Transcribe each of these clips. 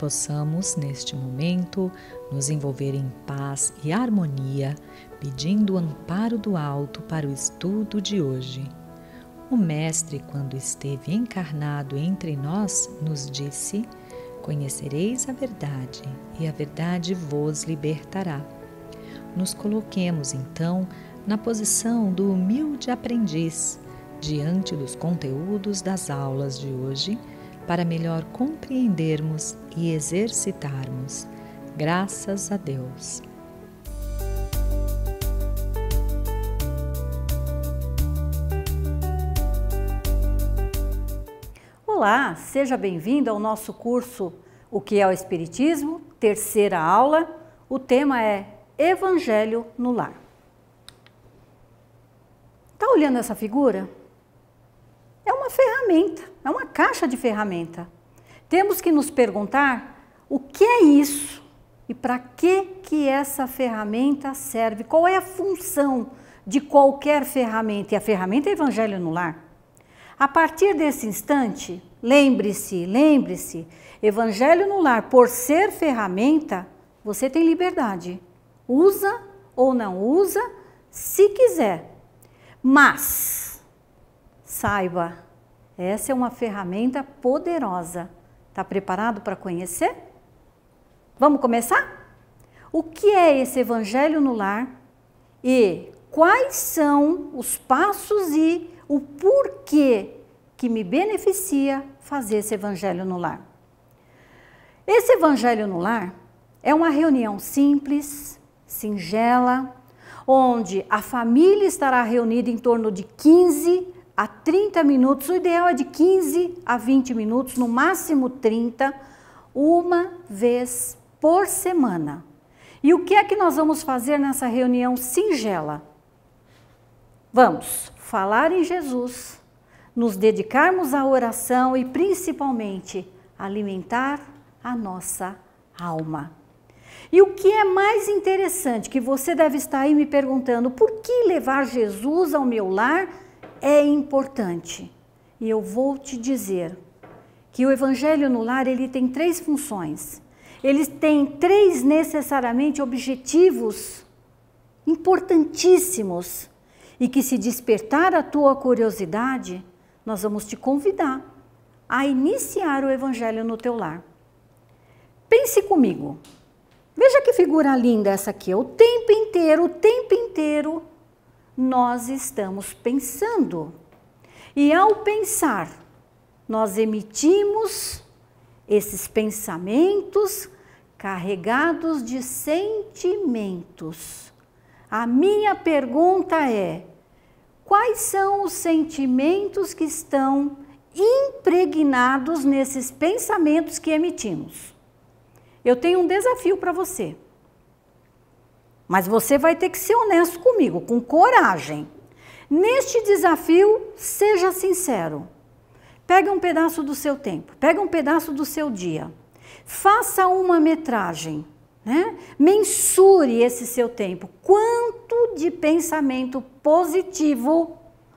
possamos, neste momento, nos envolver em paz e harmonia, pedindo o amparo do alto para o estudo de hoje. O Mestre, quando esteve encarnado entre nós, nos disse: conhecereis a verdade, e a verdade vos libertará. Nos coloquemos, então, na posição do humilde aprendiz, diante dos conteúdos das aulas de hoje, para melhor compreendermos e exercitarmos. Graças a Deus. Olá, seja bem-vindo ao nosso curso O que é o Espiritismo, terceira aula. O tema é Evangelho no Lar. Está olhando essa figura? É uma ferramenta, é uma caixa de ferramenta. Temos que nos perguntar o que é isso e para que essa ferramenta serve, qual é a função de qualquer ferramenta, e a ferramenta é Evangelho no Lar. A partir desse instante, lembre-se, Evangelho no Lar, por ser ferramenta, você tem liberdade. Usa ou não usa, se quiser. Mas, saiba, essa é uma ferramenta poderosa. Está preparado para conhecer? Vamos começar? O que é esse Evangelho no Lar e quais são os passos e o porquê que me beneficia fazer esse Evangelho no Lar? Esse Evangelho no Lar é uma reunião simples, singela, onde a família estará reunida em torno de 15 a 30 minutos, o ideal é de 15 a 20 minutos, no máximo 30, uma vez por semana. E o que é que nós vamos fazer nessa reunião singela? Vamos falar em Jesus, nos dedicarmos à oração e principalmente alimentar a nossa alma. E o que é mais interessante, que você deve estar aí me perguntando, por que levar Jesus ao meu lar é importante? E eu vou te dizer que o Evangelho no Lar, ele tem 3 funções. Ele tem 3 necessariamente objetivos importantíssimos e que, se despertar a tua curiosidade, nós vamos te convidar a iniciar o Evangelho no teu lar. Pense comigo. Veja que figura linda essa aqui. O tempo inteiro, nós estamos pensando. E ao pensar, nós emitimos esses pensamentos carregados de sentimentos. A minha pergunta é: quais são os sentimentos que estão impregnados nesses pensamentos que emitimos? Eu tenho um desafio para você, mas você vai ter que ser honesto comigo, com coragem. Neste desafio, seja sincero. Pega um pedaço do seu tempo, pega um pedaço do seu dia, faça uma metragem, né? Mensure esse seu tempo. Quanto de pensamento positivo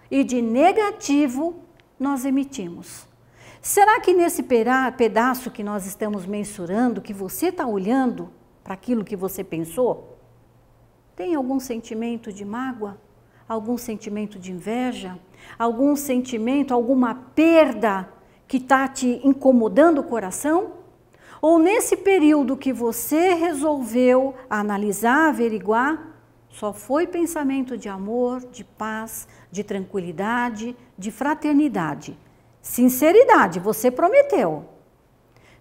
e de negativo nós emitimos? Será que nesse pedaço que nós estamos mensurando, que você está olhando para aquilo que você pensou, tem algum sentimento de mágoa? Algum sentimento de inveja? Algum sentimento, alguma perda que está te incomodando o coração? Ou nesse período que você resolveu analisar, averiguar, só foi pensamento de amor, de paz, de tranquilidade, de fraternidade? Sinceridade, você prometeu.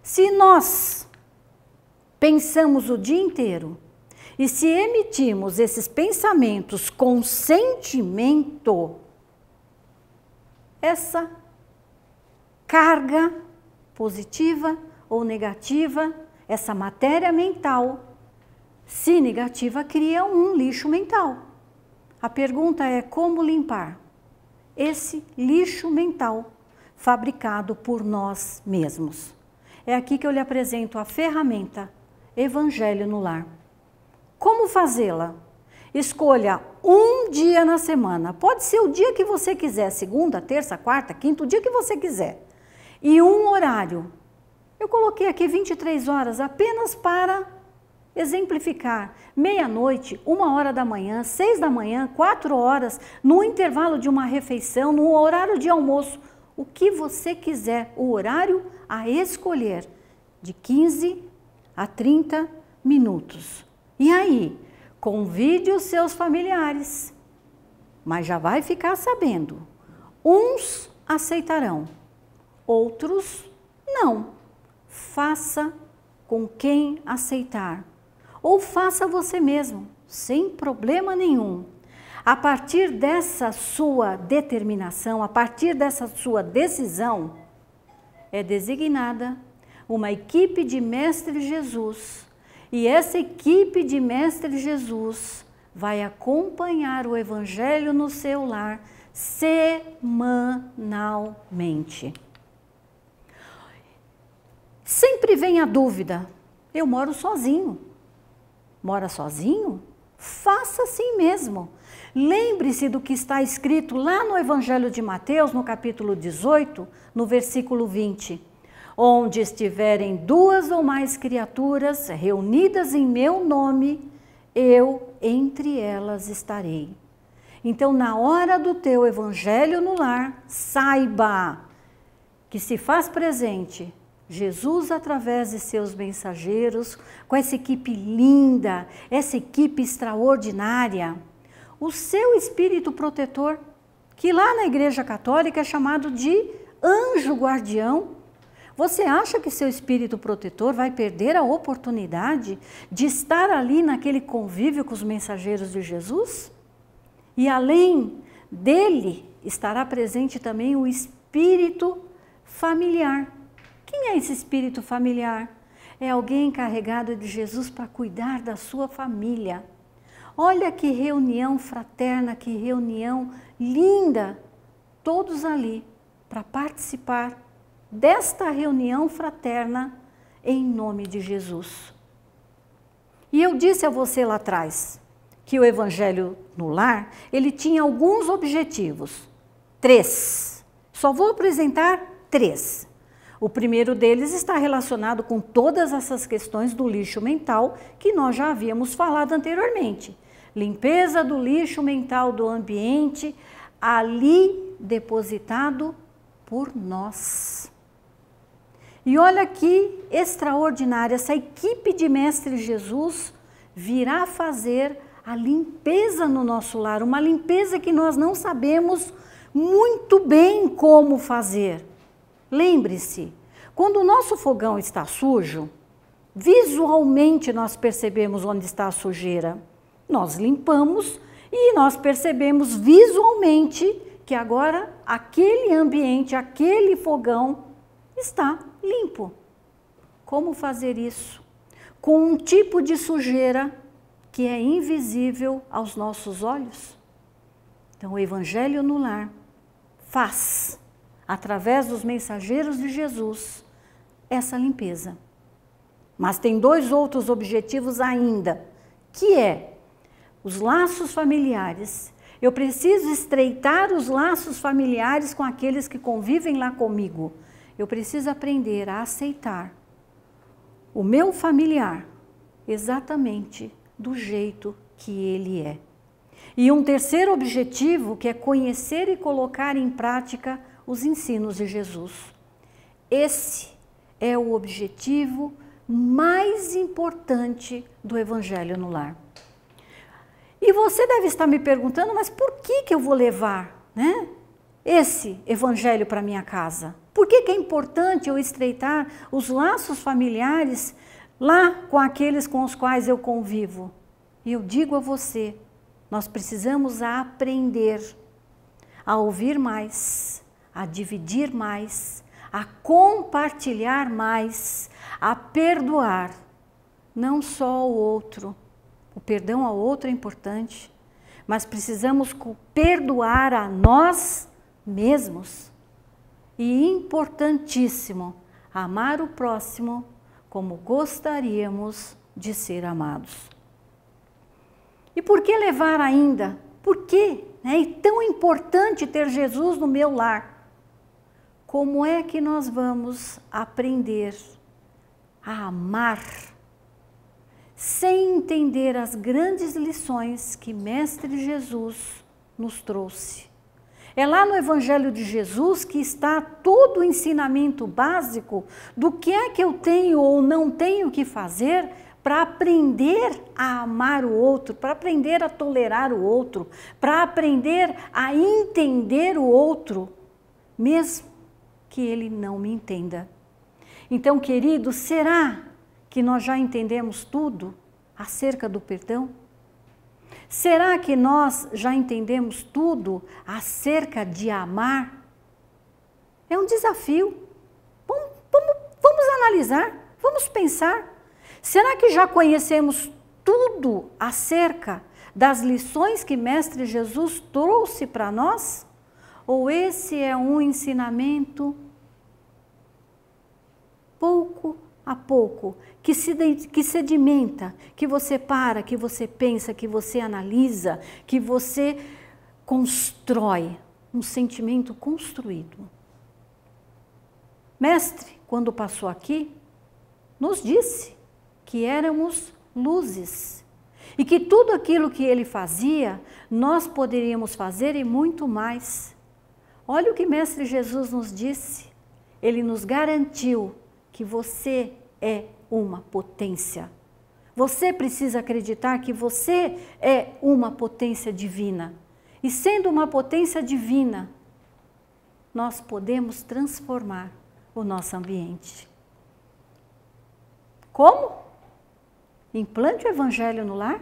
Se nós pensamos o dia inteiro e se emitimos esses pensamentos com sentimento, essa carga positiva ou negativa, essa matéria mental, se negativa, cria um lixo mental. A pergunta é: como limpar esse lixo mental fabricado por nós mesmos? É aqui que eu lhe apresento a ferramenta Evangelho no Lar. Como fazê-la? Escolha um dia na semana. Pode ser o dia que você quiser, segunda, terça, quarta, quinta, o dia que você quiser. E um horário. Eu coloquei aqui 23 horas apenas para exemplificar. Meia-noite, 1h da manhã, 6 da manhã, 4 horas, no intervalo de uma refeição, no horário de almoço, o que você quiser, o horário a escolher, de 15 a 30 minutos. E aí, convide os seus familiares, mas já vai ficar sabendo. Uns aceitarão, outros não. Faça com quem aceitar. Ou faça você mesmo, sem problema nenhum. A partir dessa sua determinação, a partir dessa sua decisão, é designada uma equipe de Mestre Jesus. E essa equipe de Mestre Jesus vai acompanhar o Evangelho no seu lar semanalmente. Sempre vem a dúvida, eu moro sozinho. Mora sozinho? Faça assim mesmo. Lembre-se do que está escrito lá no Evangelho de Mateus, no capítulo 18, no versículo 20. Onde estiverem 2 ou mais criaturas reunidas em meu nome, eu entre elas estarei. Então, na hora do teu Evangelho no lar, saiba que se faz presente Jesus através de seus mensageiros, com essa equipe linda, essa equipe extraordinária, o seu espírito protetor, que lá na Igreja Católica é chamado de anjo guardião. Você acha que seu espírito protetor vai perder a oportunidade de estar ali naquele convívio com os mensageiros de Jesus? E além dele, estará presente também o espírito familiar. Quem é esse espírito familiar? É alguém encarregado de Jesus para cuidar da sua família. Olha que reunião fraterna, que reunião linda, todos ali para participar desta reunião fraterna em nome de Jesus. E eu disse a você lá atrás que o Evangelho no Lar, ele tinha alguns objetivos, 3. Só vou apresentar 3. O primeiro deles está relacionado com todas essas questões do lixo mental que nós já havíamos falado anteriormente. Limpeza do lixo mental do ambiente, ali depositado por nós. E olha que extraordinário, essa equipe de Mestre Jesus virá fazer a limpeza no nosso lar, uma limpeza que nós não sabemos muito bem como fazer. Lembre-se, quando o nosso fogão está sujo, visualmente nós percebemos onde está a sujeira. Nós limpamos e nós percebemos visualmente que agora aquele ambiente, aquele fogão está limpo. Como fazer isso? Com um tipo de sujeira que é invisível aos nossos olhos. Então, o Evangelho no Lar faz, através dos mensageiros de Jesus, essa limpeza. Mas tem 2 outros objetivos ainda, que é os laços familiares. Eu preciso estreitar os laços familiares com aqueles que convivem lá comigo. Eu preciso aprender a aceitar o meu familiar exatamente do jeito que ele é. E um terceiro objetivo, que é conhecer e colocar em prática os ensinos de Jesus. Esse é o objetivo mais importante do Evangelho no Lar. E você deve estar me perguntando, mas por que eu vou levar, né, esse Evangelho para minha casa? Por que é importante eu estreitar os laços familiares lá com aqueles com os quais eu convivo? E eu digo a você, nós precisamos aprender a ouvir mais, a dividir mais, a compartilhar mais, a perdoar, não só o outro. O perdão ao outro é importante, mas precisamos perdoar a nós mesmos. E importantíssimo, amar o próximo como gostaríamos de ser amados. E por que levar ainda? Por que é tão importante ter Jesus no meu lar? Como é que nós vamos aprender a amar, sem entender as grandes lições que Mestre Jesus nos trouxe. É lá no Evangelho de Jesus que está todo o ensinamento básico do que é que eu tenho ou não tenho que fazer para aprender a amar o outro, para aprender a tolerar o outro, para aprender a entender o outro, mesmo que ele não me entenda. Então, queridos, será que nós já entendemos tudo acerca do perdão? Será que nós já entendemos tudo acerca de amar? É um desafio. Vamos analisar, vamos pensar. Será que já conhecemos tudo acerca das lições que Mestre Jesus trouxe para nós? Ou esse é um ensinamento pouco a pouco, que sedimenta, que você para, que você pensa, que você analisa, que você constrói um sentimento construído? Mestre, quando passou aqui, nos disse que éramos luzes e que tudo aquilo que ele fazia, nós poderíamos fazer e muito mais. Olha o que Mestre Jesus nos disse. Ele nos garantiu que você é uma potência. Você precisa acreditar que você é uma potência divina. E sendo uma potência divina, nós podemos transformar o nosso ambiente. Como? Implante o Evangelho no lar?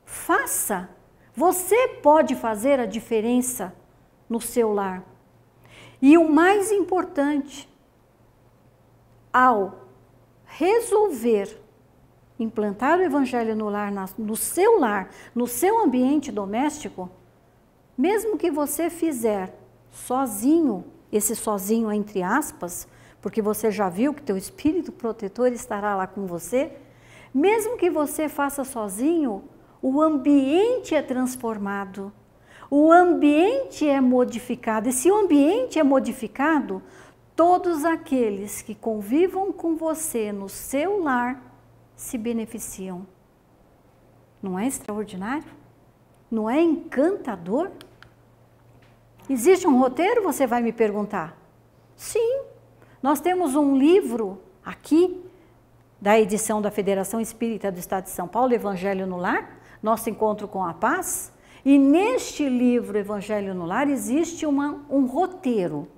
Faça. Você pode fazer a diferença no seu lar. E o mais importante, ao resolver implantar o Evangelho no lar, no seu ambiente doméstico, mesmo que você fizer sozinho, esse sozinho entre aspas, porque você já viu que teu espírito protetor estará lá com você, mesmo que você faça sozinho, o ambiente é transformado, o ambiente é modificado, e se o ambiente é modificado, todos aqueles que convivam com você no seu lar se beneficiam. Não é extraordinário? Não é encantador? Existe um roteiro, você vai me perguntar? Sim, nós temos um livro aqui, da edição da Federação Espírita do Estado de São Paulo, Evangelho no Lar, Nosso Encontro com a Paz, e neste livro, Evangelho no Lar, existe um roteiro,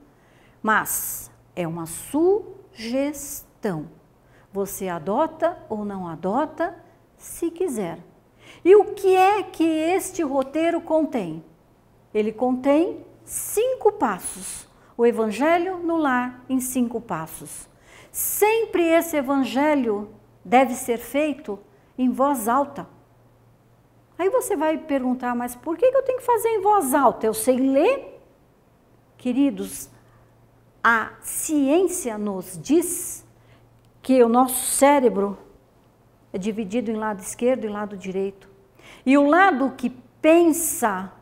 mas é uma sugestão. Você adota ou não adota, se quiser. E o que é que este roteiro contém? Ele contém 5 passos. O Evangelho no Lar em 5 passos. Sempre esse Evangelho deve ser feito em voz alta. Aí você vai perguntar, mas por que eu tenho que fazer em voz alta? Eu sei ler? Queridos, a ciência nos diz que o nosso cérebro é dividido em lado esquerdo e lado direito. E o lado que pensa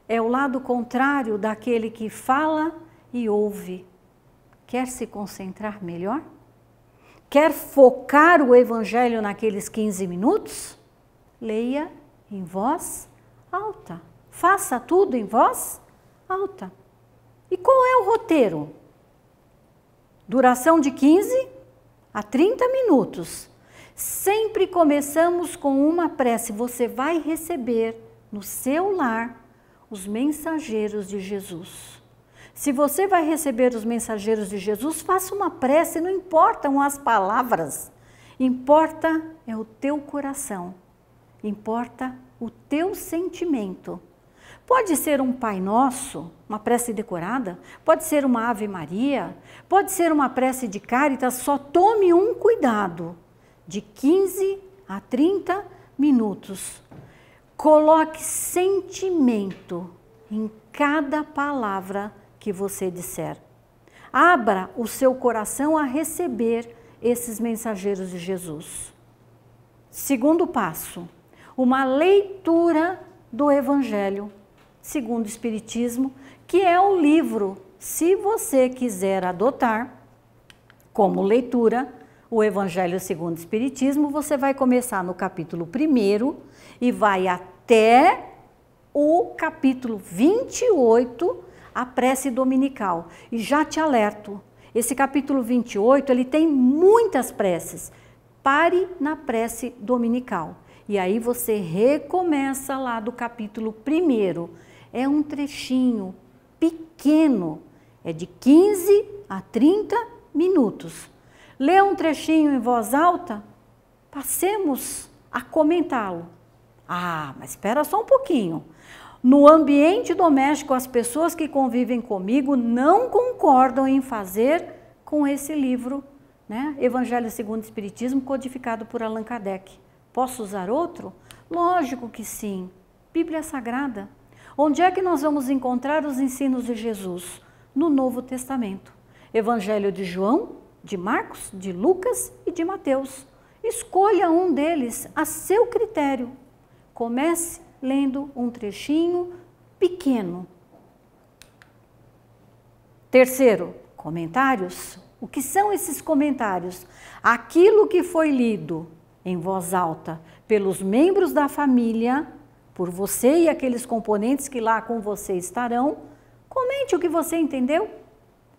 é o lado contrário daquele que fala e ouve. Quer se concentrar melhor? Quer focar o Evangelho naqueles 15 minutos? Leia em voz alta. Faça tudo em voz alta. E qual é o roteiro? Duração de 15 a 30 minutos. Sempre começamos com uma prece. Você vai receber no seu lar os mensageiros de Jesus. Se você vai receber os mensageiros de Jesus, faça uma prece, não importam as palavras. Importa é o teu coração. Importa o teu sentimento. Pode ser um Pai Nosso, uma prece decorada, pode ser uma Ave Maria, pode ser uma prece de Cáritas, só tome um cuidado, de 15 a 30 minutos. Coloque sentimento em cada palavra que você disser. Abra o seu coração a receber esses mensageiros de Jesus. Segundo passo, uma leitura do Evangelho segundo o Espiritismo, que é o livro, se você quiser adotar como leitura, o Evangelho segundo o Espiritismo, você vai começar no capítulo 1 e vai até o capítulo 28, a prece dominical. E já te alerto, esse capítulo 28, ele tem muitas preces. Pare na prece dominical. E aí você recomeça lá do capítulo 1. É um trechinho pequeno, é de 15 a 30 minutos. Lê um trechinho em voz alta, passemos a comentá-lo. Ah, mas espera só um pouquinho. No ambiente doméstico, as pessoas que convivem comigo não concordam em fazer com esse livro, né? Evangelho segundo o Espiritismo, codificado por Allan Kardec. Posso usar outro? Lógico que sim. Bíblia Sagrada. Onde é que nós vamos encontrar os ensinos de Jesus? No Novo Testamento. Evangelho de João, de Marcos, de Lucas e de Mateus. Escolha um deles a seu critério. Comece lendo um trechinho pequeno. Terceiro, comentários. O que são esses comentários? Aquilo que foi lido em voz alta pelos membros da família, por você e aqueles componentes que lá com você estarão, comente o que você entendeu.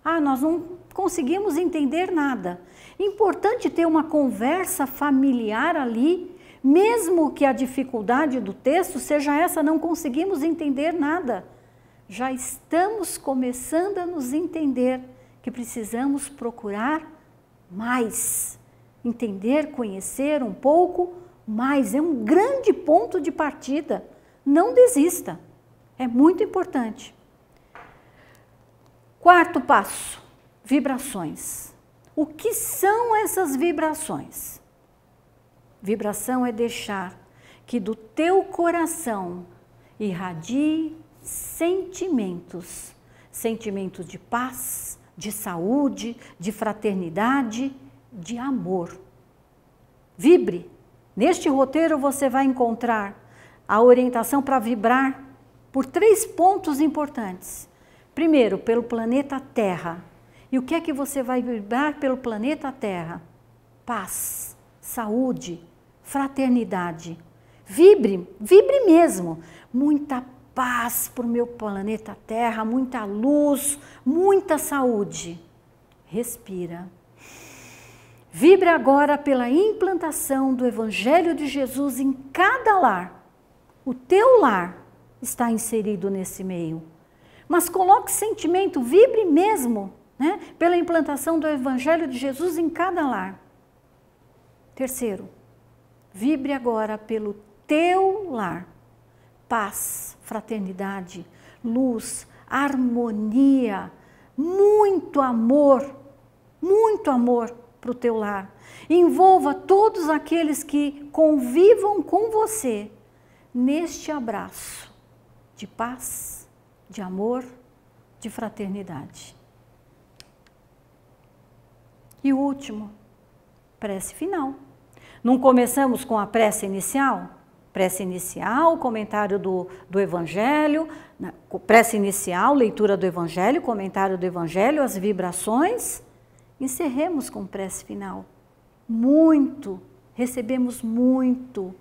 Ah, nós não conseguimos entender nada. Importante ter uma conversa familiar ali, mesmo que a dificuldade do texto seja essa, não conseguimos entender nada. Já estamos começando a nos entender que precisamos procurar mais. Entender, conhecer um pouco mais. É um grande ponto de partida. Não desista. É muito importante. Quarto passo, vibrações. O que são essas vibrações? Vibração é deixar que do teu coração irradie sentimentos. Sentimentos de paz, de saúde, de fraternidade, de amor. Vibre. Neste roteiro você vai encontrar a orientação para vibrar por 3 pontos importantes. Primeiro, pelo planeta Terra. E o que é que você vai vibrar pelo planeta Terra? Paz, saúde, fraternidade. Vibre, vibre mesmo. Muita paz para o meu planeta Terra, muita luz, muita saúde. Respira. Vibre agora pela implantação do Evangelho de Jesus em cada lar. O teu lar está inserido nesse meio. Mas coloque sentimento, vibre mesmo, né? Pela implantação do Evangelho de Jesus em cada lar. Terceiro, vibre agora pelo teu lar. Paz, fraternidade, luz, harmonia, muito amor para o teu lar. Envolva todos aqueles que convivam com você neste abraço de paz, de amor, de fraternidade. E o último, prece final. Não começamos com a prece inicial? Prece inicial, comentário do Evangelho, prece inicial, leitura do Evangelho, comentário do Evangelho, as vibrações. Encerremos com prece final. Recebemos muito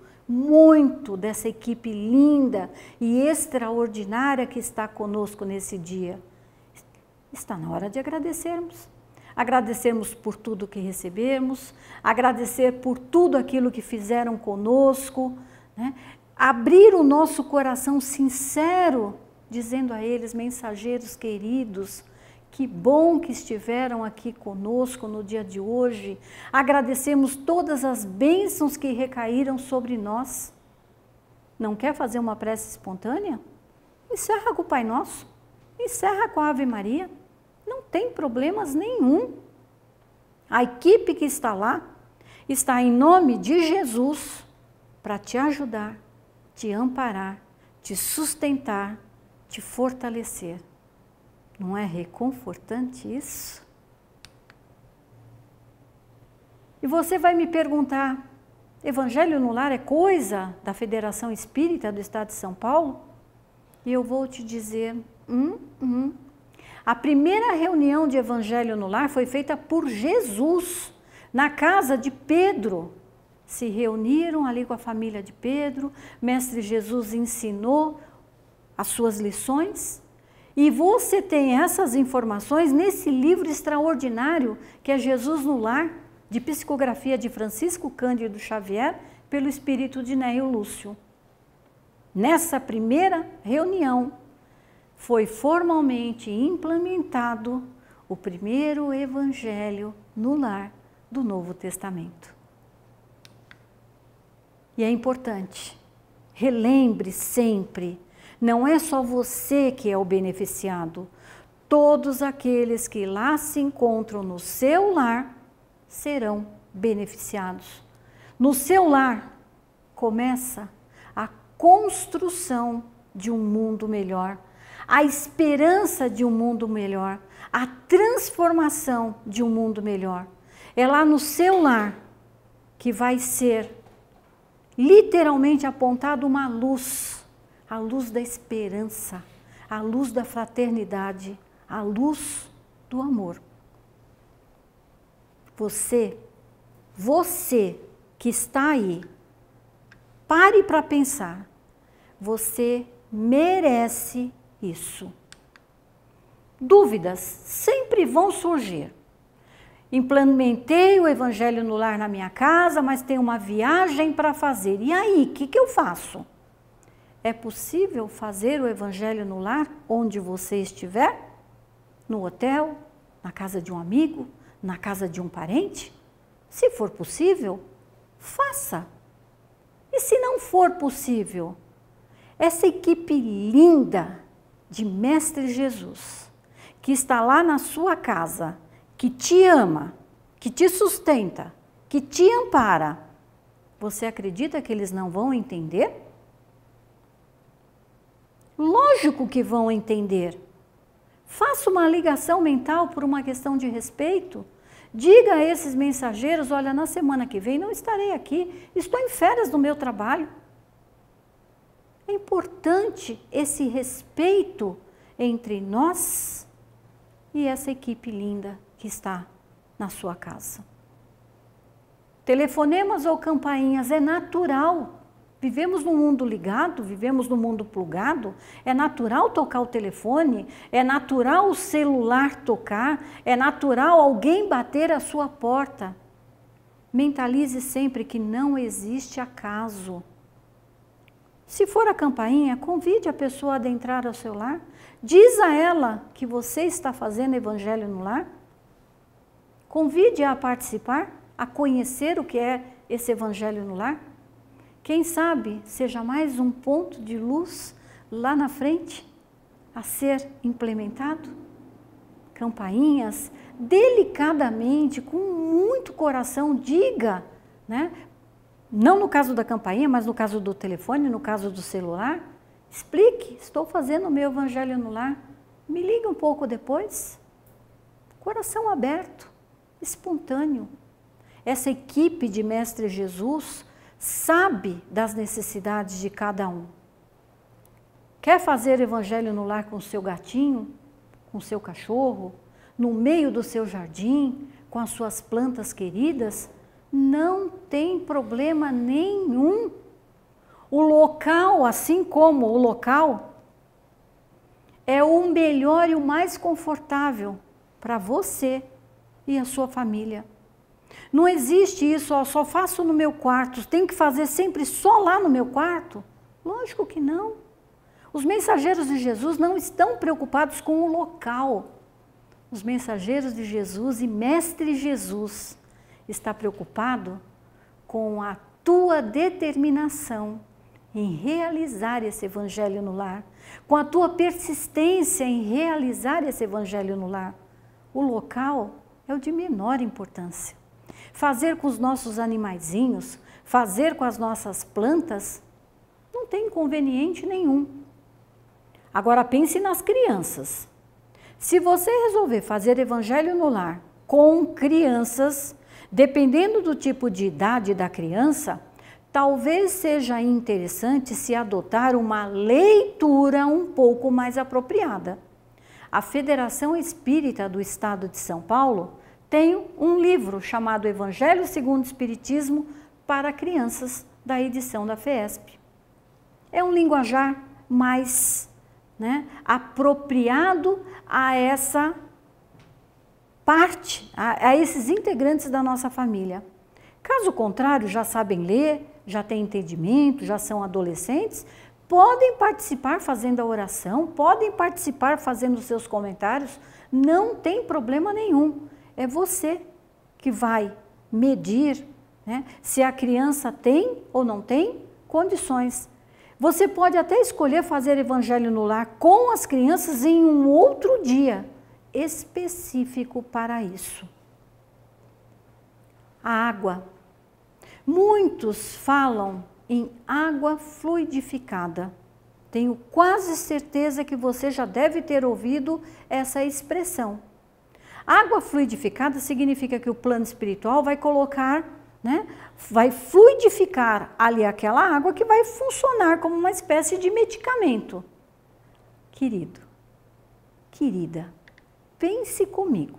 dessa equipe linda e extraordinária que está conosco nesse dia. Está na hora de agradecermos. Agradecermos por tudo que recebemos, agradecer por tudo aquilo que fizeram conosco, né? Abrir o nosso coração sincero, dizendo a eles, mensageiros queridos, que bom que estiveram aqui conosco no dia de hoje. Agradecemos todas as bênçãos que recaíram sobre nós. Não quer fazer uma prece espontânea? Encerra com o Pai Nosso, encerra com a Ave Maria. Não tem problemas nenhum. A equipe que está lá está em nome de Jesus para te ajudar, te amparar, te sustentar, te fortalecer. Não é reconfortante isso? E você vai me perguntar, Evangelho no Lar é coisa da Federação Espírita do Estado de São Paulo? E eu vou te dizer, A primeira reunião de Evangelho no Lar foi feita por Jesus, Na casa de Pedro, se reuniram ali com a família de Pedro, Mestre Jesus ensinou as suas lições, e você tem essas informações nesse livro extraordinário que é Jesus no Lar, de psicografia de Francisco Cândido Xavier, pelo espírito de Nélio Lúcio. Nessa primeira reunião, foi formalmente implementado o primeiro evangelho no lar do Novo Testamento. E é importante, relembre sempre, não é só você que é o beneficiado, todos aqueles que lá se encontram no seu lar serão beneficiados. No seu lar começa a construção de um mundo melhor, a esperança de um mundo melhor, a transformação de um mundo melhor. É lá no seu lar que vai ser literalmente apontado uma luz, a luz da esperança, a luz da fraternidade, a luz do amor. Você que está aí, pare para pensar, você merece isso. Dúvidas sempre vão surgir. Implementei o evangelho no lar na minha casa, mas tenho uma viagem para fazer. E aí, o que eu faço? É possível fazer o evangelho no lar onde você estiver? No hotel, na casa de um amigo, na casa de um parente? Se for possível, faça. E se não for possível, essa equipe linda de Mestre Jesus, que está lá na sua casa, que te ama, que te sustenta, que te ampara, você acredita que eles não vão entender? Lógico que vão entender. Faça uma ligação mental por uma questão de respeito. Diga a esses mensageiros, olha, na semana que vem não estarei aqui, estou em férias do meu trabalho. É importante esse respeito entre nós e essa equipe linda que está na sua casa. Telefonemas ou campainhas é natural. Vivemos num mundo ligado, vivemos num mundo plugado, é natural tocar o telefone, é natural o celular tocar, é natural alguém bater a sua porta. Mentalize sempre que não existe acaso. Se for a campainha, convide a pessoa a adentrar ao seu lar, diz a ela que você está fazendo evangelho no lar, convide-a a participar, a conhecer o que é esse evangelho no lar. Quem sabe seja mais um ponto de luz lá na frente a ser implementado. Campainhas, delicadamente, com muito coração, diga, né? Não no caso da campainha, mas no caso do telefone, no caso do celular, explique, estou fazendo o meu evangelho no lar, me liga um pouco depois. Coração aberto, espontâneo. Essa equipe de Mestre Jesus sabe das necessidades de cada um. Quer fazer evangelho no lar com o seu gatinho, com o seu cachorro, no meio do seu jardim, com as suas plantas queridas? Não tem problema nenhum. O local, assim como o local, é o melhor e o mais confortável para você e a sua família. Não existe isso, ó, só faço no meu quarto, tenho que fazer sempre só lá no meu quarto? Lógico que não. Os mensageiros de Jesus não estão preocupados com o local. Os mensageiros de Jesus e Mestre Jesus está preocupado com a tua determinação em realizar esse evangelho no lar, com a tua persistência em realizar esse evangelho no lar. O local é o de menor importância. Fazer com os nossos animaizinhos, fazer com as nossas plantas, não tem inconveniente nenhum. Agora pense nas crianças. Se você resolver fazer evangelho no lar com crianças, dependendo do tipo de idade da criança, talvez seja interessante se adotar uma leitura um pouco mais apropriada. A Federação Espírita do Estado de São Paulo tenho um livro chamado Evangelho segundo o Espiritismo para crianças, da edição da FEESP. É um linguajar mais, apropriado a essa parte, a esses integrantes da nossa família. Caso contrário, já sabem ler, já têm entendimento, já são adolescentes, podem participar fazendo a oração, podem participar fazendo seus comentários, não tem problema nenhum. É você que vai medir, se a criança tem ou não tem condições. Você pode até escolher fazer Evangelho no Lar com as crianças em um outro dia específico para isso. A água. Muitos falam em água fluidificada. Tenho quase certeza que você já deve ter ouvido essa expressão. Água fluidificada significa que o plano espiritual vai colocar, vai fluidificar ali aquela água que vai funcionar como uma espécie de medicamento. Querido, querida, pense comigo.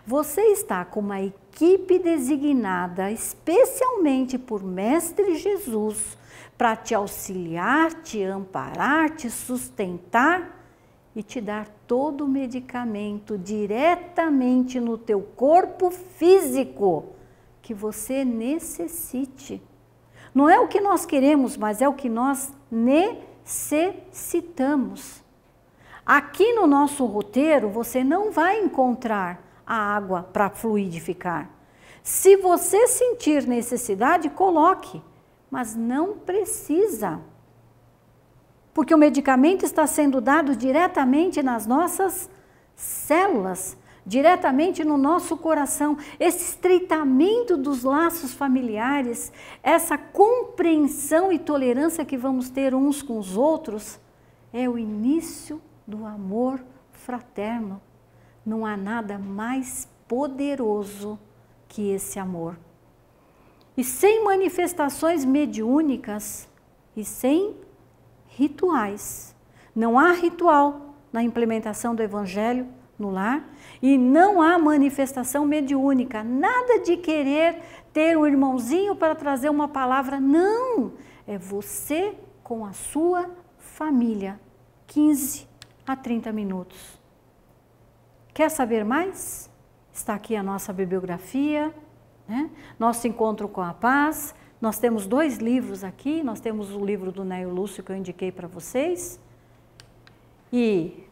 Você está com uma equipe designada especialmente por Mestre Jesus para te auxiliar, te amparar, te sustentar e te dar todo o medicamento diretamente no teu corpo físico que você necessite. Não é o que nós queremos, mas é o que nós necessitamos. Aqui no nosso roteiro você não vai encontrar a água para fluidificar. Se você sentir necessidade, coloque, mas não precisa. Porque o medicamento está sendo dado diretamente nas nossas células, diretamente no nosso coração. Esse estreitamento dos laços familiares, essa compreensão e tolerância que vamos ter uns com os outros, é o início do amor fraterno. Não há nada mais poderoso que esse amor. E sem manifestações mediúnicas e sem rituais. Não há ritual na implementação do Evangelho no lar e não há manifestação mediúnica. Nada de querer ter um irmãozinho para trazer uma palavra. Não! É você com a sua família. 15 a 30 minutos. Quer saber mais? Está aqui a nossa bibliografia, Nosso Encontro com a Paz. Nós temos 2 livros aqui, nós temos o livro do Nélio Lúcio que eu indiquei para vocês. E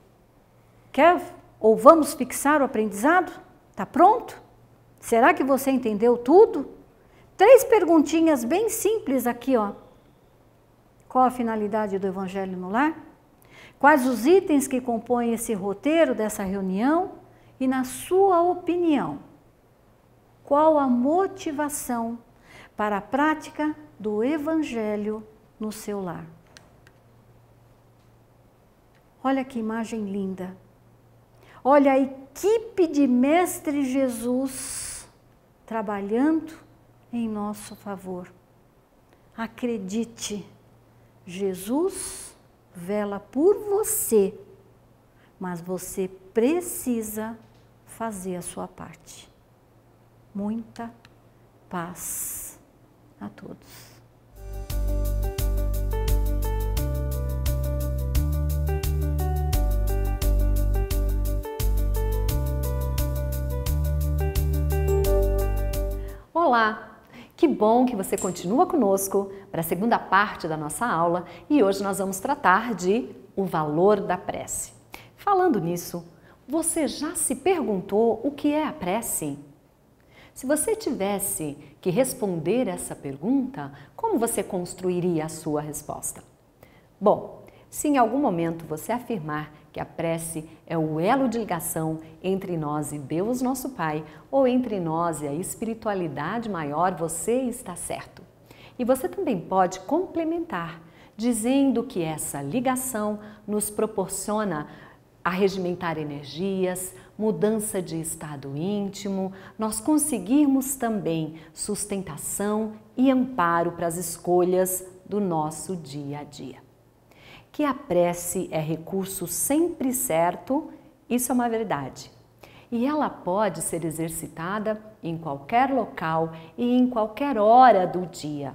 quer ou vamos fixar o aprendizado? Está pronto? Será que você entendeu tudo? 3 perguntinhas bem simples aqui, ó. Qual a finalidade do Evangelho no Lar? Quais os itens que compõem esse roteiro dessa reunião? E na sua opinião, qual a motivação para a prática do Evangelho no seu lar? Olha que imagem linda. Olha a equipe de Mestre Jesus trabalhando em nosso favor. Acredite, Jesus vela por você, mas você precisa fazer a sua parte. Muita paz a todos. Olá! Que bom que você continua conosco para a segunda parte da nossa aula e hoje nós vamos tratar de o valor da prece. Falando nisso, você já se perguntou o que é a prece? Se você tivesse que responder essa pergunta, como você construiria a sua resposta? Bom, se em algum momento você afirmar que a prece é o elo de ligação entre nós e Deus nosso Pai, ou entre nós e a espiritualidade maior, você está certo. E você também pode complementar, dizendo que essa ligação nos proporciona arregimentar energias, mudança de estado íntimo, nós conseguirmos também sustentação e amparo para as escolhas do nosso dia a dia. Que a prece é recurso sempre certo, isso é uma verdade. e ela pode ser exercitada em qualquer local e em qualquer hora do dia.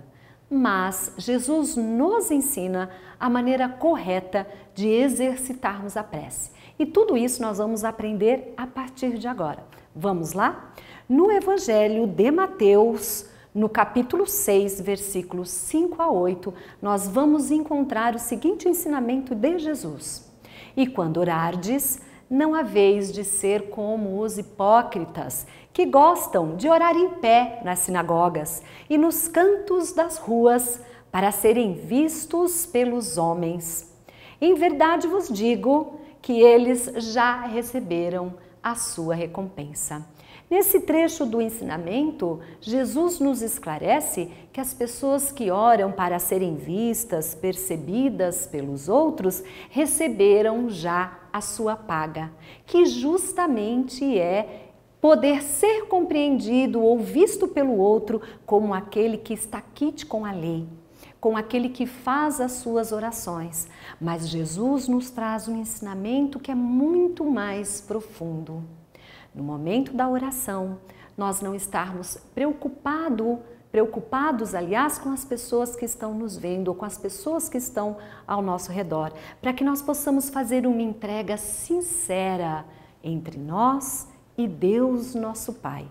Mas Jesus nos ensina a maneira correta de exercitarmos a prece. E tudo isso nós vamos aprender a partir de agora. Vamos lá? No Evangelho de Mateus, no capítulo 6, versículos 5 a 8, nós vamos encontrar o seguinte ensinamento de Jesus. E quando orardes, não haveis de ser como os hipócritas, que gostam de orar em pé nas sinagogas e nos cantos das ruas, para serem vistos pelos homens. Em verdade vos digo que eles já receberam a sua recompensa. Nesse trecho do ensinamento, Jesus nos esclarece que as pessoas que oram para serem vistas, percebidas pelos outros, receberam já a sua paga, que justamente é poder ser compreendido ou visto pelo outro como aquele que está quite com a lei, com aquele que faz as suas orações. Mas Jesus nos traz um ensinamento que é muito mais profundo. No momento da oração, nós não estarmos preocupados, aliás, com as pessoas que estão nos vendo ou com as pessoas que estão ao nosso redor, para que nós possamos fazer uma entrega sincera entre nós e Deus, nosso Pai.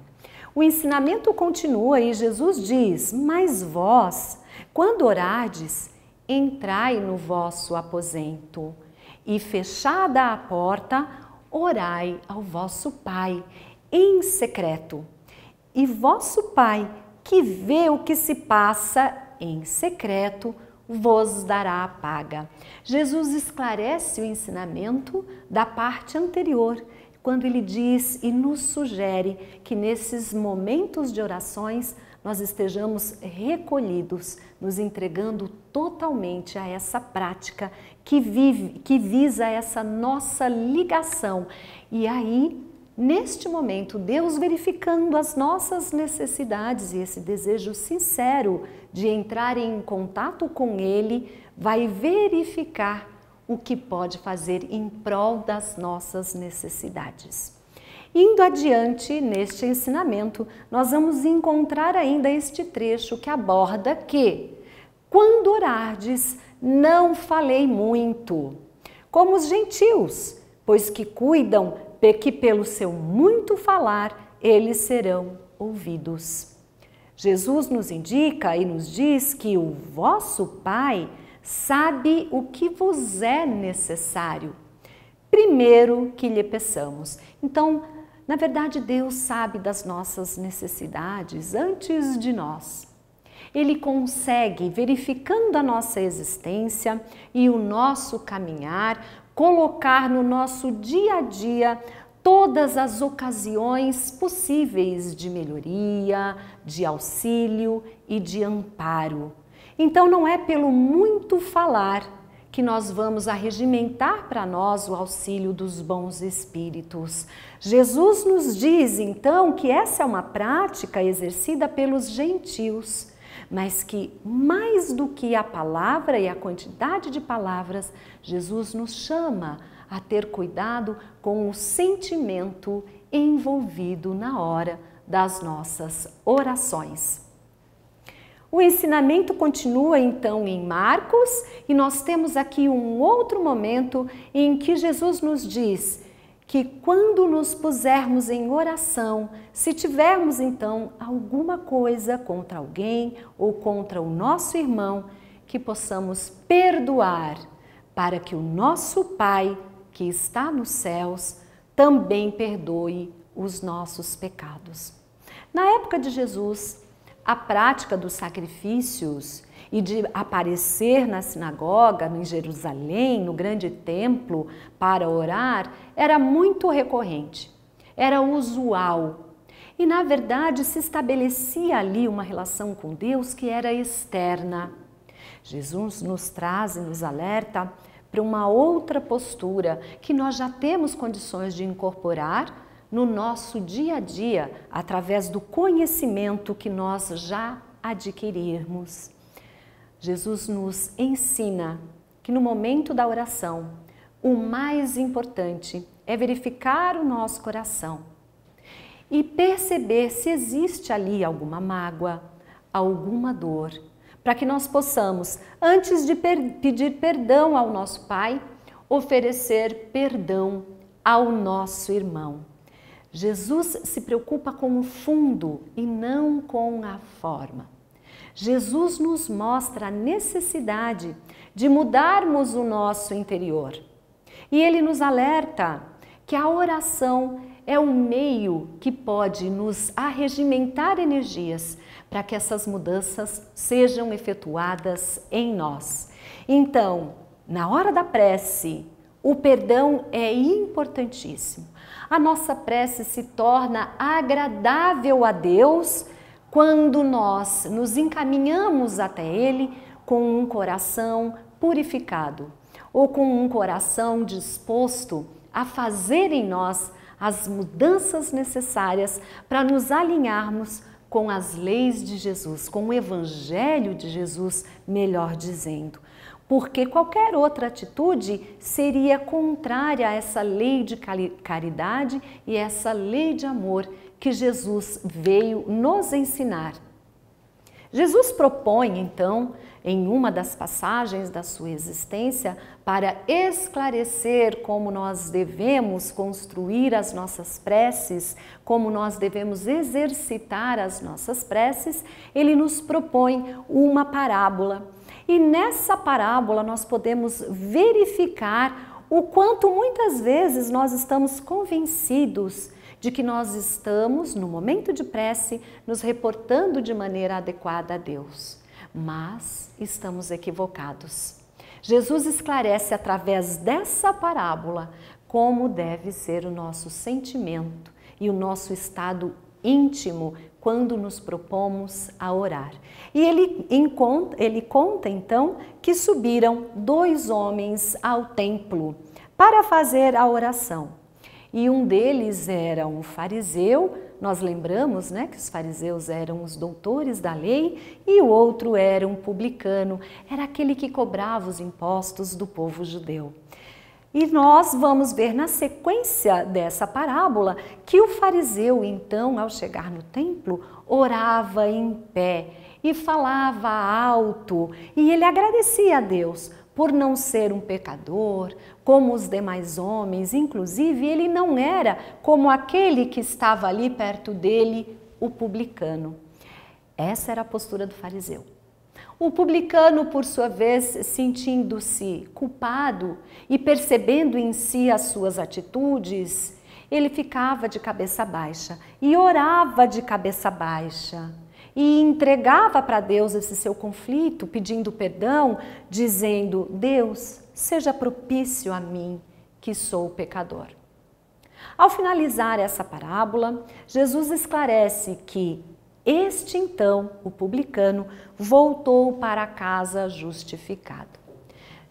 O ensinamento continua e Jesus diz: mas vós, quando orardes, entrai no vosso aposento e, fechada a porta, orai ao vosso Pai em secreto. E vosso Pai, que vê o que se passa em secreto, vos dará a paga. Jesus esclarece o ensinamento da parte anterior, quando ele diz e nos sugere que nesses momentos de orações nós estejamos recolhidos, nos entregando totalmente a essa prática que visa essa nossa ligação. E aí, neste momento, Deus verificando as nossas necessidades e esse desejo sincero de entrar em contato com Ele, vai verificar o que pode fazer em prol das nossas necessidades. Indo adiante neste ensinamento, nós vamos encontrar ainda este trecho que aborda que, quando orardes, não falei muito, como os gentios, pois que cuidam que pelo seu muito falar eles serão ouvidos. Jesus nos indica e nos diz que o vosso Pai sabe o que vos é necessário, primeiro que lhe peçamos. Então, na verdade, Deus sabe das nossas necessidades antes de nós. Ele consegue, verificando a nossa existência e o nosso caminhar, colocar no nosso dia a dia todas as ocasiões possíveis de melhoria, de auxílio e de amparo. Então, não é pelo muito falar que nós vamos arregimentar para nós o auxílio dos bons espíritos. Jesus nos diz, então, que essa é uma prática exercida pelos gentios, mas que mais do que a palavra e a quantidade de palavras, Jesus nos chama a ter cuidado com o sentimento envolvido na hora das nossas orações. O ensinamento continua então em Marcos e nós temos aqui um outro momento em que Jesus nos diz que quando nos pusermos em oração, se tivermos então alguma coisa contra alguém ou contra o nosso irmão, que possamos perdoar, para que o nosso Pai, que está nos céus, também perdoe os nossos pecados. Na época de Jesus, a prática dos sacrifícios e de aparecer na sinagoga, em Jerusalém, no grande templo, para orar, era muito recorrente, era usual. E, na verdade, se estabelecia ali uma relação com Deus que era externa. Jesus nos traz e nos alerta para uma outra postura que nós já temos condições de incorporar no nosso dia a dia, através do conhecimento que nós já adquirirmos. Jesus nos ensina que no momento da oração, o mais importante é verificar o nosso coração e perceber se existe ali alguma mágoa, alguma dor, para que nós possamos, antes de pedir perdão ao nosso Pai, oferecer perdão ao nosso irmão. Jesus se preocupa com o fundo e não com a forma. Jesus nos mostra a necessidade de mudarmos o nosso interior. E Ele nos alerta que a oração é um meio que pode nos arregimentar energias para que essas mudanças sejam efetuadas em nós. Então, na hora da prece, o perdão é importantíssimo. A nossa prece se torna agradável a Deus quando nós nos encaminhamos até Ele com um coração purificado ou com um coração disposto a fazer em nós as mudanças necessárias para nos alinharmos com as leis de Jesus, com o Evangelho de Jesus, melhor dizendo. Porque qualquer outra atitude seria contrária a essa lei de caridade e essa lei de amor que Jesus veio nos ensinar. Jesus propõe, então, em uma das passagens da sua existência, para esclarecer como nós devemos construir as nossas preces, como nós devemos exercitar as nossas preces, ele nos propõe uma parábola. E nessa parábola nós podemos verificar o quanto muitas vezes nós estamos convencidos de que nós estamos, no momento de prece, nos reportando de maneira adequada a Deus. Mas estamos equivocados. Jesus esclarece através dessa parábola como deve ser o nosso sentimento e o nosso estado íntimo quando nos propomos a orar. E ele conta então que subiram 2 homens ao templo para fazer a oração. E um deles era um fariseu, nós lembramos, né, que os fariseus eram os doutores da lei, e o outro era um publicano, era aquele que cobrava os impostos do povo judeu. E nós vamos ver na sequência dessa parábola que o fariseu, então, ao chegar no templo, orava em pé e falava alto, e ele agradecia a Deus por não ser um pecador, como os demais homens, inclusive ele não era como aquele que estava ali perto dele, o publicano. Essa era a postura do fariseu. O publicano, por sua vez, sentindo-se culpado e percebendo em si as suas atitudes, ele ficava de cabeça baixa e orava de cabeça baixa. E entregava para Deus esse seu conflito, pedindo perdão, dizendo: Deus, seja propício a mim, que sou pecador. Ao finalizar essa parábola, Jesus esclarece que este então, o publicano, voltou para casa justificado.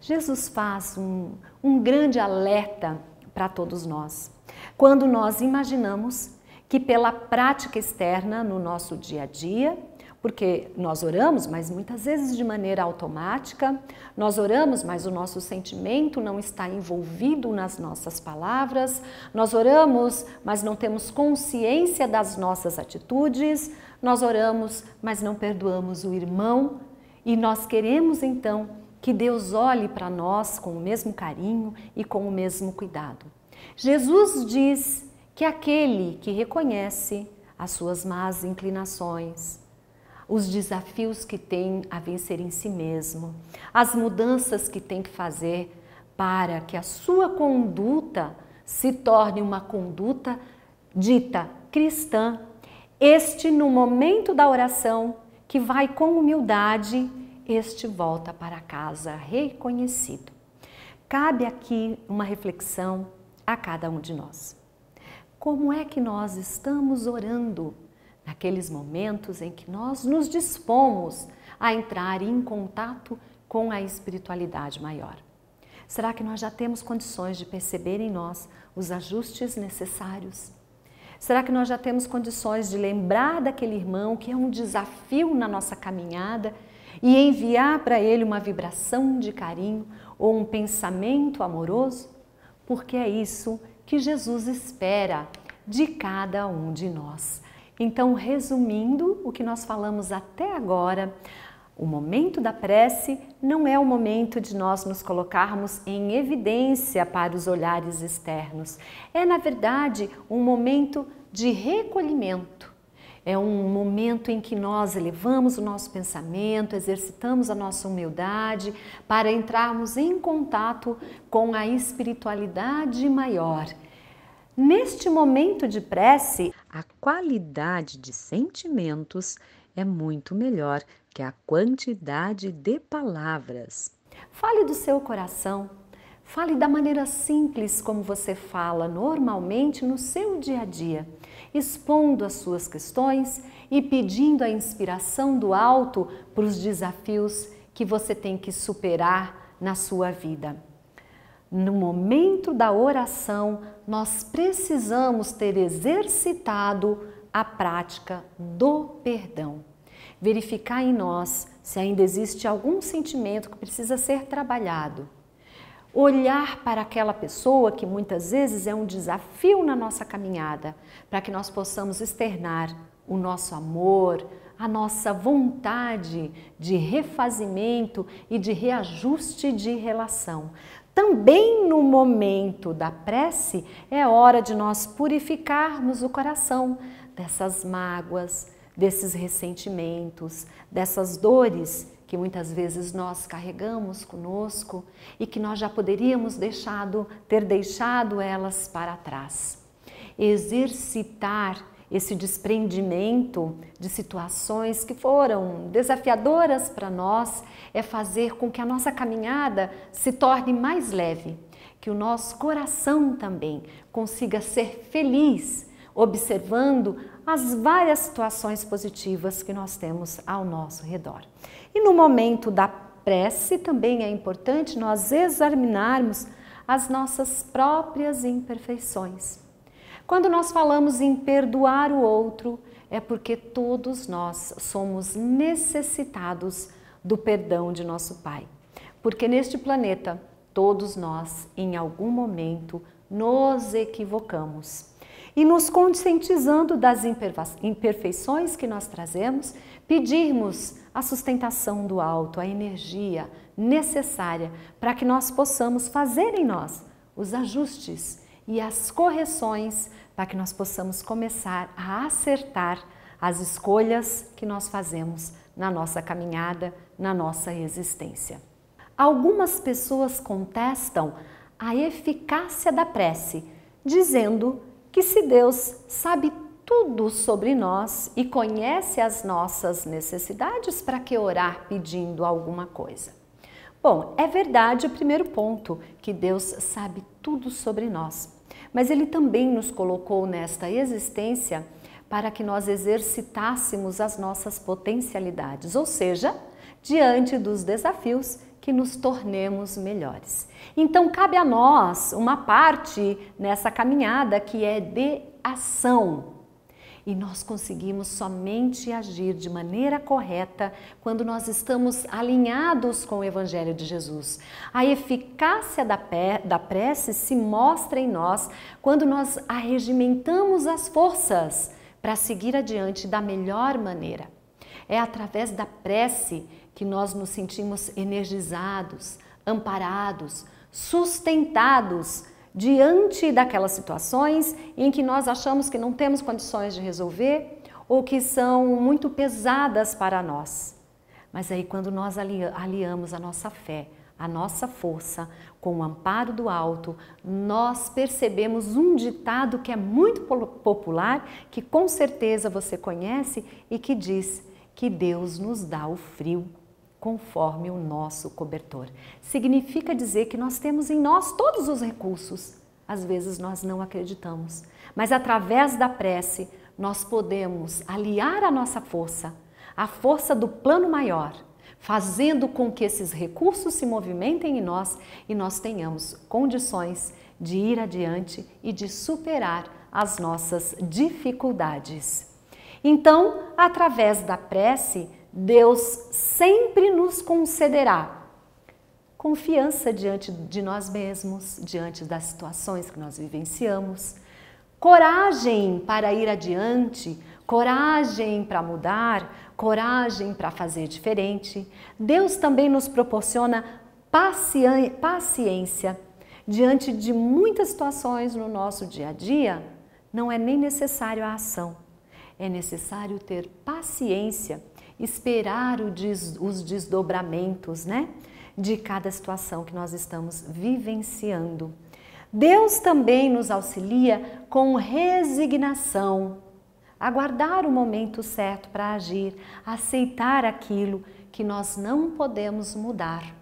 Jesus faz um grande alerta para todos nós. Quando nós imaginamos que pela prática externa no nosso dia a dia, porque nós oramos, mas muitas vezes de maneira automática, nós oramos, mas o nosso sentimento não está envolvido nas nossas palavras, nós oramos, mas não temos consciência das nossas atitudes, nós oramos, mas não perdoamos o irmão, e nós queremos então que Deus olhe para nós com o mesmo carinho e com o mesmo cuidado. Jesus diz que aquele que reconhece as suas más inclinações, os desafios que tem a vencer em si mesmo, as mudanças que tem que fazer para que a sua conduta se torne uma conduta dita cristã, este no momento da oração, que vai com humildade, este volta para casa reconhecido. Cabe aqui uma reflexão a cada um de nós. Como é que nós estamos orando naqueles momentos em que nós nos dispomos a entrar em contato com a espiritualidade maior? Será que nós já temos condições de perceber em nós os ajustes necessários? Será que nós já temos condições de lembrar daquele irmão que é um desafio na nossa caminhada e enviar para ele uma vibração de carinho ou um pensamento amoroso? Porque é isso que Jesus espera de cada um de nós. Então, resumindo o que nós falamos até agora, o momento da prece não é o momento de nós nos colocarmos em evidência para os olhares externos. É, na verdade, um momento de recolhimento. É um momento em que nós elevamos o nosso pensamento, exercitamos a nossa humildade para entrarmos em contato com a espiritualidade maior. Neste momento de prece, a qualidade de sentimentos é muito melhor que a quantidade de palavras. Fale do seu coração, fale da maneira simples como você fala normalmente no seu dia a dia, expondo as suas questões e pedindo a inspiração do alto para os desafios que você tem que superar na sua vida. No momento da oração, nós precisamos ter exercitado a prática do perdão. Verificar em nós se ainda existe algum sentimento que precisa ser trabalhado. Olhar para aquela pessoa que muitas vezes é um desafio na nossa caminhada, para que nós possamos externar o nosso amor, a nossa vontade de refazimento e de reajuste de relação. Também no momento da prece é hora de nós purificarmos o coração dessas mágoas, desses ressentimentos, dessas dores que muitas vezes nós carregamos conosco e que nós já poderíamos ter deixado elas para trás. Exercitar esse desprendimento de situações que foram desafiadoras para nós é fazer com que a nossa caminhada se torne mais leve, que o nosso coração também consiga ser feliz, observando as várias situações positivas que nós temos ao nosso redor. E no momento da prece também é importante nós examinarmos as nossas próprias imperfeições. Quando nós falamos em perdoar o outro, é porque todos nós somos necessitados do perdão de nosso Pai. Porque neste planeta, todos nós, em algum momento, nos equivocamos. E nos conscientizando das imperfeições que nós trazemos, pedirmos a sustentação do alto, a energia necessária para que nós possamos fazer em nós os ajustes e as correções para que nós possamos começar a acertar as escolhas que nós fazemos na nossa caminhada, na nossa existência. Algumas pessoas contestam a eficácia da prece, dizendo que se Deus sabe tudo sobre nós e conhece as nossas necessidades, para que orar pedindo alguma coisa? Bom, é verdade o primeiro ponto, que Deus sabe tudo sobre nós, mas Ele também nos colocou nesta existência para que nós exercitássemos as nossas potencialidades, ou seja, diante dos desafios, que nos tornemos melhores. Então, cabe a nós uma parte nessa caminhada que é de ação. E nós conseguimos somente agir de maneira correta quando nós estamos alinhados com o Evangelho de Jesus. A eficácia da prece se mostra em nós quando nós arregimentamos as forças para seguir adiante da melhor maneira. É através da prece que nós nos sentimos energizados, amparados, sustentados diante daquelas situações em que nós achamos que não temos condições de resolver ou que são muito pesadas para nós. Mas aí quando nós aliamos a nossa fé, a nossa força com o amparo do alto, nós percebemos um ditado que é muito popular, que com certeza você conhece e que diz que Deus nos dá o frio conforme o nosso cobertor. Significa dizer que nós temos em nós todos os recursos. Às vezes nós não acreditamos, mas através da prece nós podemos aliar a nossa força, a força do plano maior, fazendo com que esses recursos se movimentem em nós e nós tenhamos condições de ir adiante e de superar as nossas dificuldades. Então, através da prece, Deus sempre nos concederá confiança diante de nós mesmos, diante das situações que nós vivenciamos, coragem para ir adiante, coragem para mudar, coragem para fazer diferente. Deus também nos proporciona paciência. Diante de muitas situações no nosso dia a dia, não é nem necessário a ação. É necessário ter paciência, esperar os desdobramentos, né, de cada situação que nós estamos vivenciando. Deus também nos auxilia com resignação, aguardar o momento certo para agir, aceitar aquilo que nós não podemos mudar,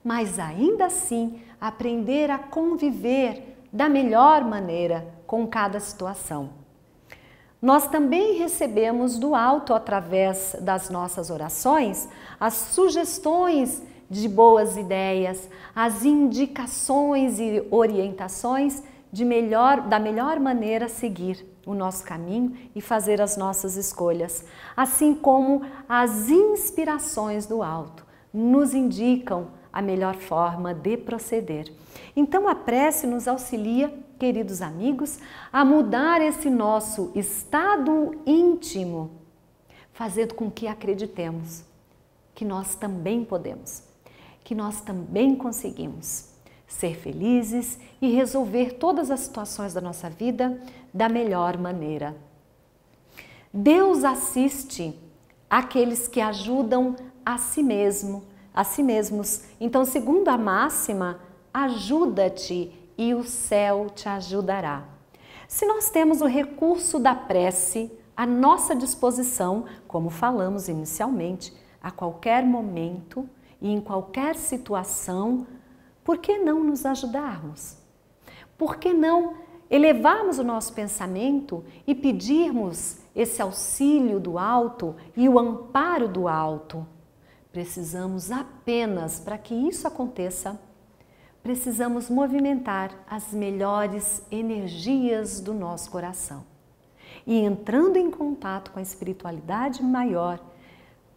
mas ainda assim aprender a conviver da melhor maneira com cada situação. Nós também recebemos do alto, através das nossas orações, as sugestões de boas ideias, as indicações e orientações da melhor maneira a seguir o nosso caminho e fazer as nossas escolhas, assim como as inspirações do alto nos indicam a melhor forma de proceder. Então a prece nos auxilia, queridos amigos, a mudar esse nosso estado íntimo, fazendo com que acreditemos que nós também podemos, que nós também conseguimos ser felizes e resolver todas as situações da nossa vida da melhor maneira. Deus assiste aqueles que ajudam a si mesmos. Então, segundo a máxima, ajuda-te e o céu te ajudará. Se nós temos o recurso da prece à nossa disposição, como falamos inicialmente, a qualquer momento e em qualquer situação, por que não nos ajudarmos? Por que não elevarmos o nosso pensamento e pedirmos esse auxílio do alto e o amparo do alto? Precisamos apenas, para que isso aconteça, precisamos movimentar as melhores energias do nosso coração. E entrando em contato com a espiritualidade maior,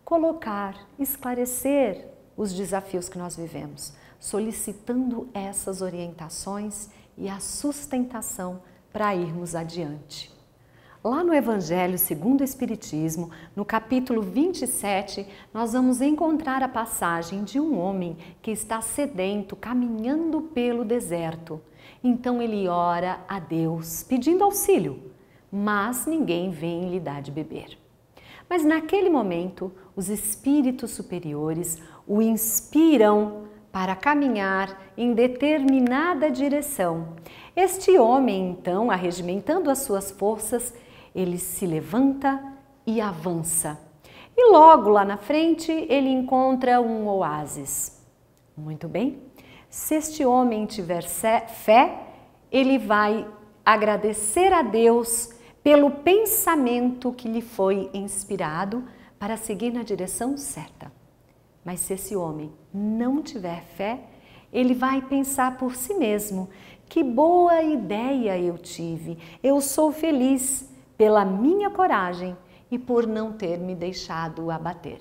colocar, esclarecer os desafios que nós vivemos, solicitando essas orientações e a sustentação para irmos adiante. Lá no Evangelho segundo o Espiritismo, no capítulo 27, nós vamos encontrar a passagem de um homem que está sedento, caminhando pelo deserto. Então ele ora a Deus, pedindo auxílio, mas ninguém vem lhe dar de beber. Mas naquele momento, os espíritos superiores o inspiram para caminhar em determinada direção. Este homem, então, arregimentando as suas forças, ele se levanta e avança. E logo lá na frente ele encontra um oásis. Muito bem, se este homem tiver fé, ele vai agradecer a Deus pelo pensamento que lhe foi inspirado para seguir na direção certa. Mas se esse homem não tiver fé, ele vai pensar por si mesmo: que boa ideia eu tive, eu sou feliz pela minha coragem e por não ter me deixado abater.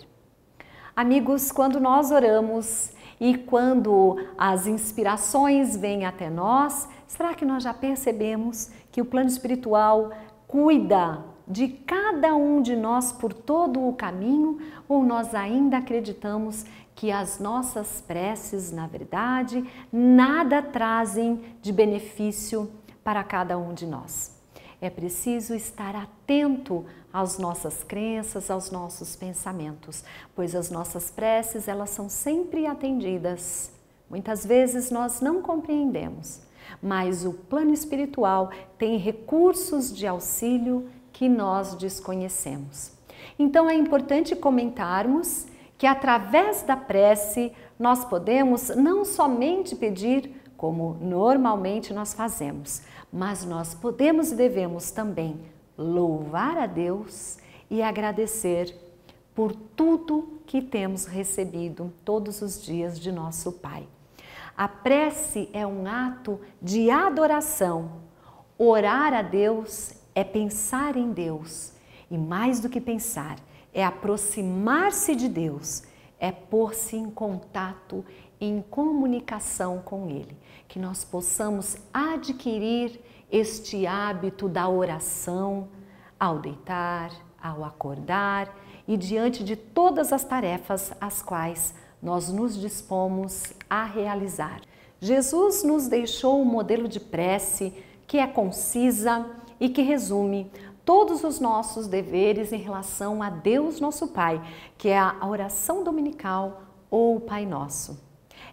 Amigos, quando nós oramos e quando as inspirações vêm até nós, será que nós já percebemos que o plano espiritual cuida de cada um de nós por todo o caminho, ou nós ainda acreditamos que as nossas preces, na verdade, nada trazem de benefício para cada um de nós? É preciso estar atento às nossas crenças, aos nossos pensamentos, pois as nossas preces, elas são sempre atendidas. Muitas vezes nós não compreendemos, mas o plano espiritual tem recursos de auxílio que nós desconhecemos. Então é importante comentarmos que através da prece nós podemos não somente pedir como normalmente nós fazemos, mas nós podemos e devemos também louvar a Deus e agradecer por tudo que temos recebido todos os dias de nosso Pai. A prece é um ato de adoração. Orar a Deus é pensar em Deus e, mais do que pensar, é aproximar-se de Deus, é pôr-se em contato em comunicação com Ele, que nós possamos adquirir este hábito da oração ao deitar, ao acordar e diante de todas as tarefas às quais nós nos dispomos a realizar. Jesus nos deixou um modelo de prece que é concisa e que resume todos os nossos deveres em relação a Deus nosso Pai, que é a oração dominical ou o Pai Nosso.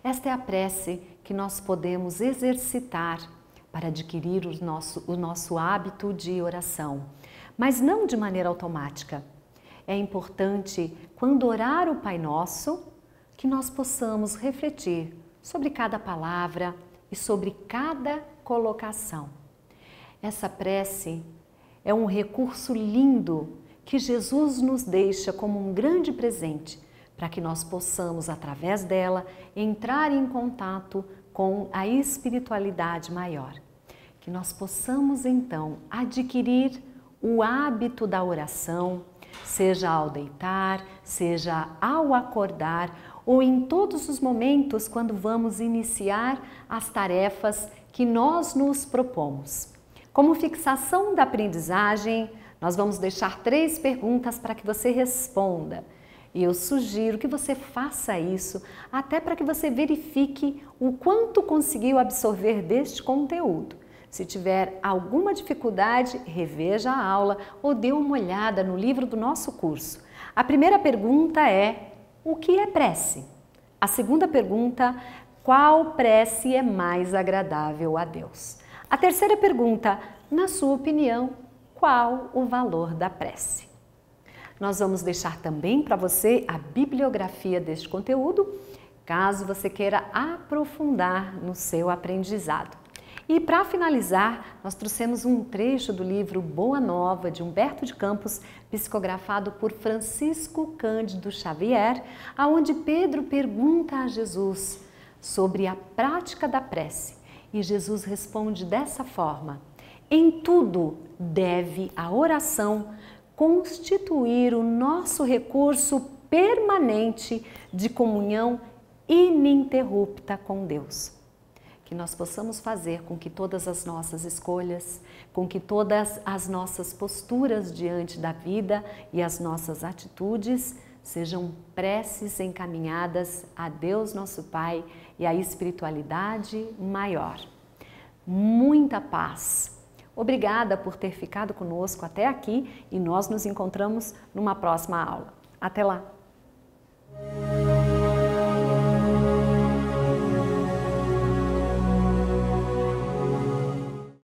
Esta é a prece que nós podemos exercitar para adquirir o nosso hábito de oração, mas não de maneira automática. É importante, quando orar o Pai Nosso, que nós possamos refletir sobre cada palavra e sobre cada colocação. Essa prece é um recurso lindo que Jesus nos deixa como um grande presente para que nós possamos, através dela, entrar em contato com a espiritualidade maior. Que nós possamos, então, adquirir o hábito da oração, seja ao deitar, seja ao acordar ou em todos os momentos quando vamos iniciar as tarefas que nós nos propomos. Como fixação da aprendizagem, nós vamos deixar 3 perguntas para que você responda. E eu sugiro que você faça isso até para que você verifique o quanto conseguiu absorver deste conteúdo. Se tiver alguma dificuldade, reveja a aula ou dê uma olhada no livro do nosso curso. A primeira pergunta é: o que é prece? A segunda pergunta: qual prece é mais agradável a Deus? A terceira pergunta: na sua opinião, qual o valor da prece? Nós vamos deixar também para você a bibliografia deste conteúdo, caso você queira aprofundar no seu aprendizado. E para finalizar, nós trouxemos um trecho do livro Boa Nova, de Humberto de Campos, psicografado por Francisco Cândido Xavier, aonde Pedro pergunta a Jesus sobre a prática da prece. E Jesus responde dessa forma: em tudo deve a oração constituir o nosso recurso permanente de comunhão ininterrupta com Deus. Que nós possamos fazer com que todas as nossas escolhas, com que todas as nossas posturas diante da vida e as nossas atitudes sejam preces encaminhadas a Deus nosso Pai e à espiritualidade maior. Muita paz! Obrigada por ter ficado conosco até aqui e nós nos encontramos numa próxima aula. Até lá!